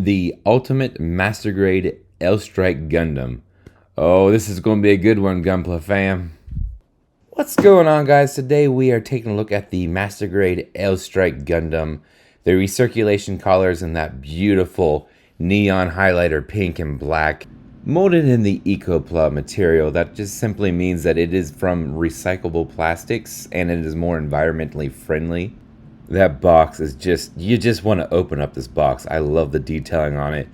The ultimate master grade Aile Strike Gundam. Oh, this is going to be a good one, Gunpla fam. What's going on, guys? Today we are taking a look at the master grade Aile Strike Gundam. The recirculation collars in that beautiful neon highlighter pink and black, molded in the Ecopla material. That just simply means that it is from recyclable plastics and it is more environmentally friendly. That box is just, you just want to open up this box. I love the detailing on it.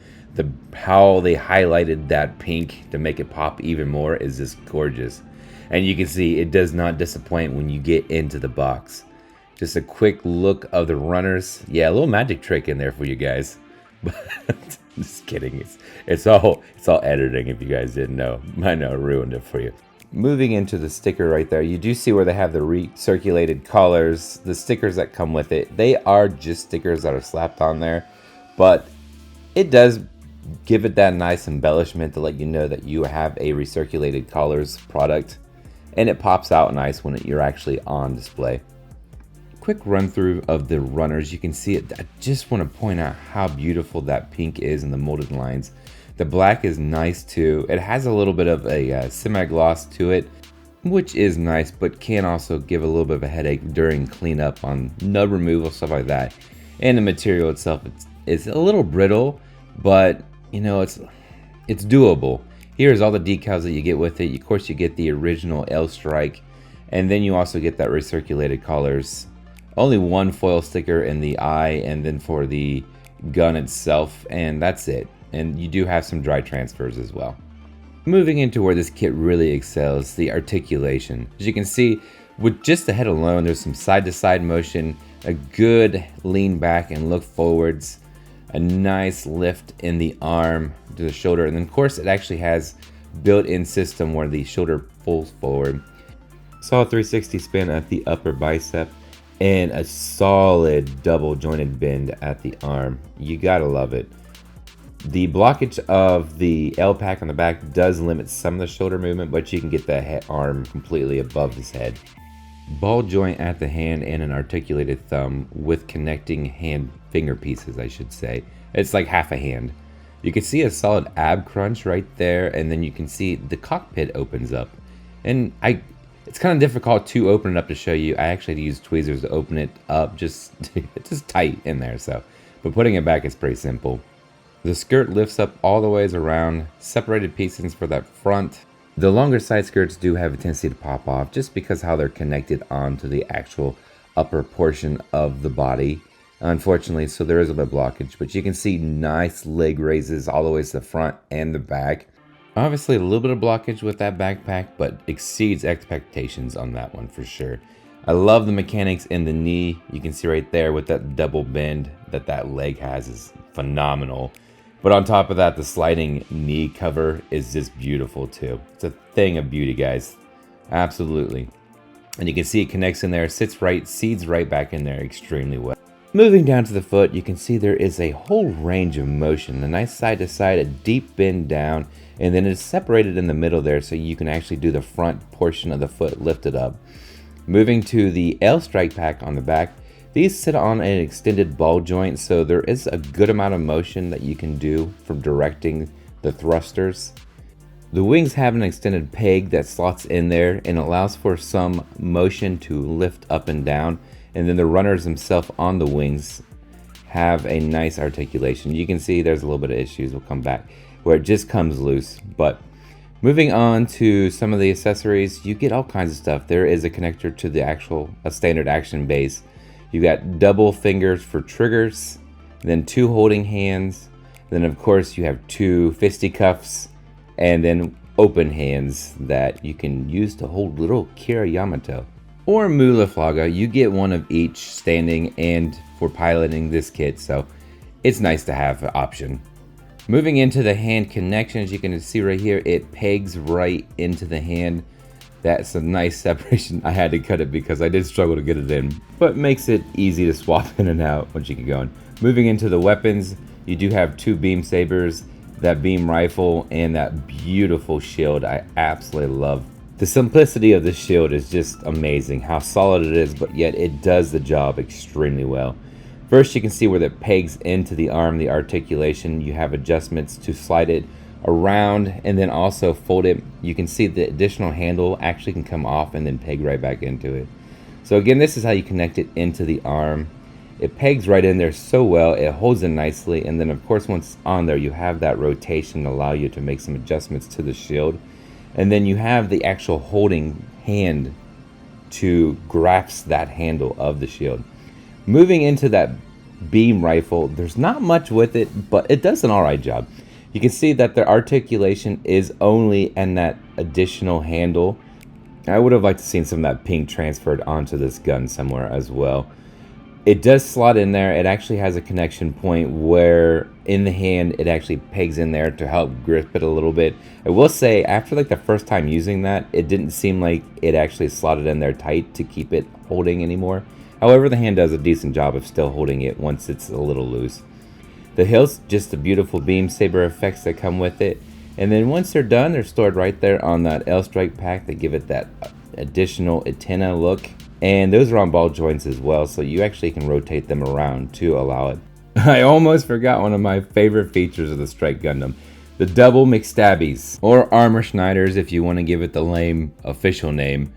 How they highlighted that pink to make it pop even more is just gorgeous. And you can see it does not disappoint when you get into the box. Just a quick look of the runners. Yeah, a little magic trick in there for you guys. But just kidding. It's all editing if you guys didn't know. I know I ruined it for you. Moving into the sticker right there, you do see where they have the recirculated collars, the stickers that come with it. They are just stickers that are slapped on there, but it does give it that nice embellishment to let you know that you have a recirculated collars product, and it pops out nice when you're actually on display. Quick run through of the runners. You can see it. I just want to point out how beautiful that pink is in the molded lines. The black is nice too. It has a little bit of a semi-gloss to it, which is nice, but can also give a little bit of a headache during cleanup on nub removal, stuff like that. And the material itself, it's a little brittle, but you know, it's doable. Here's all the decals that you get with it. Of course, you get the original Aile Strike, and then you also get that recirculated collars. Only one foil sticker in the eye, and then for the gun itself, and that's it. And you do have some dry transfers as well. Moving into where this kit really excels, the articulation. As you can see, with just the head alone, there's some side-to-side motion, a good lean back and look forwards, a nice lift in the arm to the shoulder, and then of course it actually has built-in system where the shoulder pulls forward. Solid 360 spin at the upper bicep, and a solid double jointed bend at the arm. You gotta love it. The blockage of the L pack on the back does limit some of the shoulder movement, but you can get the arm completely above his head. Ball joint at the hand and an articulated thumb with connecting hand finger pieces, I should say. It's like half a hand. You can see a solid ab crunch right there, and then you can see the cockpit opens up. And it's kind of difficult to open it up to show you. I actually had to use tweezers to open it up, just tight in there. But putting it back is pretty simple. The skirt lifts up all the ways around, separated pieces for that front. The longer side skirts do have a tendency to pop off just because how they're connected onto the actual upper portion of the body, unfortunately, so there is a bit of blockage. But you can see nice leg raises all the way to the front and the back. Obviously a little bit of blockage with that backpack, but exceeds expectations on that one for sure. I love the mechanics in the knee. You can see right there with that double bend that leg has is phenomenal. But on top of that, the sliding knee cover is just beautiful too. It's a thing of beauty, guys. Absolutely. And you can see it connects in there, sits right, seeds right back in there extremely well. Moving down to the foot, you can see there is a whole range of motion. A nice side to side, a deep bend down, and then it's separated in the middle there so you can actually do the front portion of the foot lifted up. Moving to the Aile Strike pack on the back, these sit on an extended ball joint, so there is a good amount of motion that you can do from directing the thrusters. The wings have an extended peg that slots in there and allows for some motion to lift up and down, and then the runners themselves on the wings have a nice articulation. You can see there's a little bit of issues, we'll come back, where it just comes loose. But moving on to some of the accessories, you get all kinds of stuff. There is a connector to the a standard action base. You got double fingers for triggers, then two holding hands, then of course you have two fisticuffs, and then open hands that you can use to hold little Kira Yamato. Or Mulaflaga, you get one of each standing and for piloting this kit, so it's nice to have an option. Moving into the hand connections, you can see right here, it pegs right into the hand. That's a nice separation. I had to cut it because I did struggle to get it in, but makes it easy to swap in and out once you get going. Moving into the weapons, you do have two beam sabers, that beam rifle, and that beautiful shield. I absolutely love. The simplicity of the shield is just amazing. How solid it is, but yet it does the job extremely well. First, you can see where it pegs into the arm, the articulation. You have adjustments to slide it around and then also fold it. You can see the additional handle actually can come off and then peg right back into it. So again, this is how you connect it into the arm. It pegs right in there so well, it holds it nicely, and then of course once on there you have that rotation to allow you to make some adjustments to the shield. And then you have the actual holding hand to grasp that handle of the shield. Moving into that beam rifle, there's not much with it, but it does an alright job. You can see that the articulation is only in that additional handle. I would have liked to seen some of that pink transferred onto this gun somewhere as well. It does slot in there. It actually has a connection point where in the hand it actually pegs in there to help grip it a little bit. I will say after like the first time using that, it didn't seem like it actually slotted in there tight to keep it holding anymore. However, the hand does a decent job of still holding it once it's a little loose. The hills, just the beautiful beam saber effects that come with it. And then once they're done, they're stored right there on that Aile Strike pack that give it that additional antenna look. And those are on ball joints as well, so you actually can rotate them around to allow it. I almost forgot one of my favorite features of the Strike Gundam. The double McStabbies, or Armor Schneiders if you want to give it the lame official name.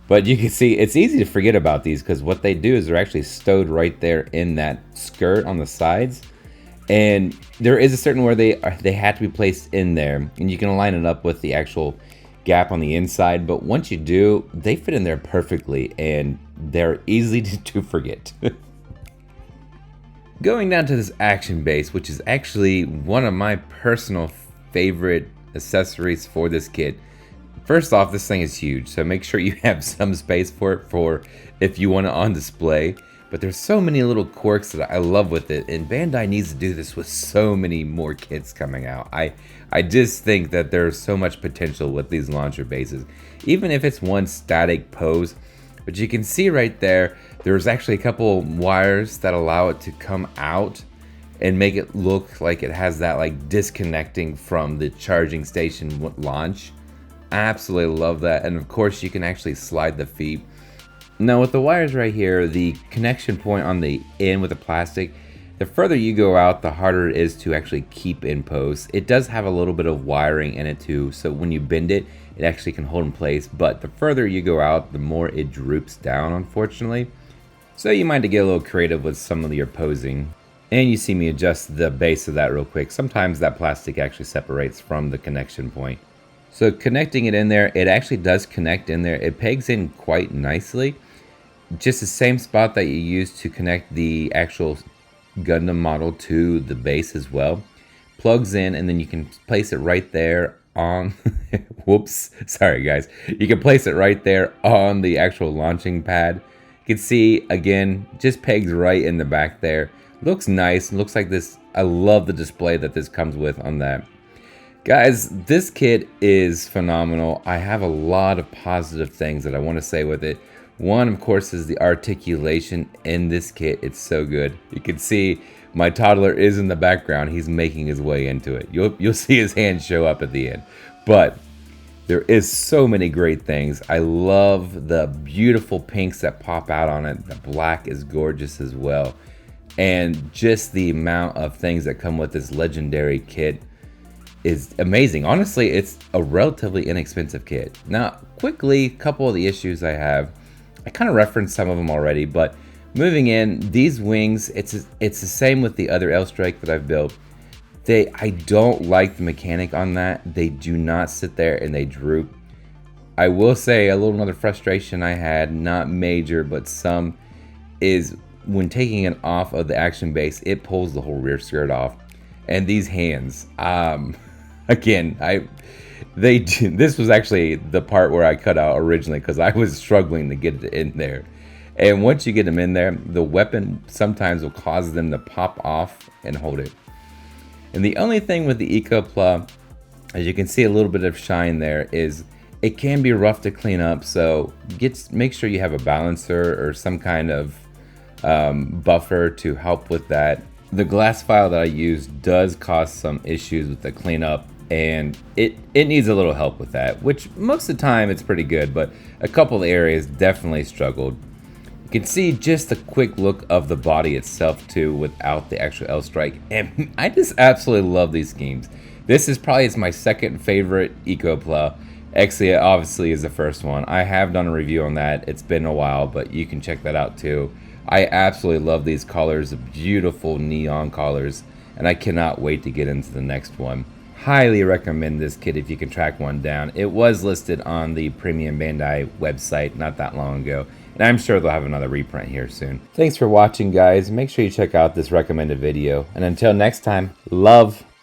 But you can see it's easy to forget about these because what they do is they're actually stowed right there in that skirt on the sides. And there is a certain where they have to be placed in there, and you can line it up with the actual gap on the inside, but once you do, they fit in there perfectly and they're easy to forget. Going down to this action base, which is actually one of my personal favorite accessories for this kit. First off, this thing is huge, so make sure you have some space for it for if you want it on display. But there's so many little quirks that I love with it, and Bandai needs to do this with so many more kits coming out. I just think that there's so much potential with these launcher bases, even if it's one static pose. But you can see right there, there's actually a couple wires that allow it to come out and make it look like it has that like disconnecting from the charging station launch. I absolutely love that. And of course you can actually slide the feet. Now with the wires right here, the connection point on the end with the plastic, the further you go out, the harder it is to actually keep in pose. It does have a little bit of wiring in it too, so when you bend it, it actually can hold in place, but the further you go out, the more it droops down, unfortunately. So you might have to get a little creative with some of your posing. And you see me adjust the base of that real quick. Sometimes that plastic actually separates from the connection point. So connecting it in there, it actually does connect in there. It pegs in quite nicely. Just the same spot that you use to connect the actual Gundam model to the base as well. Plugs in, and then you can place it right there on whoops, sorry guys. You can place it right there on the actual launching pad. You can see again, just pegs right in the back there. Looks nice, looks like this. I love the display that this comes with on that. Guys, this kit is phenomenal. I have a lot of positive things that I want to say with it. One, of course, is the articulation in this kit. It's so good. You can see my toddler is in the background. He's making his way into it. You'll see his hand show up at the end. But there is so many great things. I love the beautiful pinks that pop out on it. The black is gorgeous as well. And just the amount of things that come with this legendary kit is amazing. Honestly, it's a relatively inexpensive kit. Now, quickly, a couple of the issues I have. I kind of referenced some of them already, but moving in, these wings, it's the same with the other Aile Strike that I've built. I don't like the mechanic on that. They do not sit there and they droop. I will say a little another frustration I had, not major, but some, is when taking it off of the action base, it pulls the whole rear skirt off. And these hands, again, this was actually the part where I cut out originally because I was struggling to get it in there. And once you get them in there, the weapon sometimes will cause them to pop off and hold it. And the only thing with the Ecopla, as you can see a little bit of shine there, is it can be rough to clean up. So make sure you have a balancer or some kind of buffer to help with that. The glass file that I use does cause some issues with the cleanup, and it needs a little help with that, which most of the time it's pretty good, but a couple of areas definitely struggled. You can see just a quick look of the body itself too without the actual Aile Strike, and I just absolutely love these schemes. This is probably my second favorite Ecopla. Exia obviously is the first one. I have done a review on that. It's been a while, but you can check that out too. I absolutely love these colors, beautiful neon colors, and I cannot wait to get into the next one. Highly recommend this kit if you can track one down. It was listed on the Premium Bandai website not that long ago, and I'm sure they'll have another reprint here soon. Thanks for watching, guys. Make sure you check out this recommended video, and until next time, love.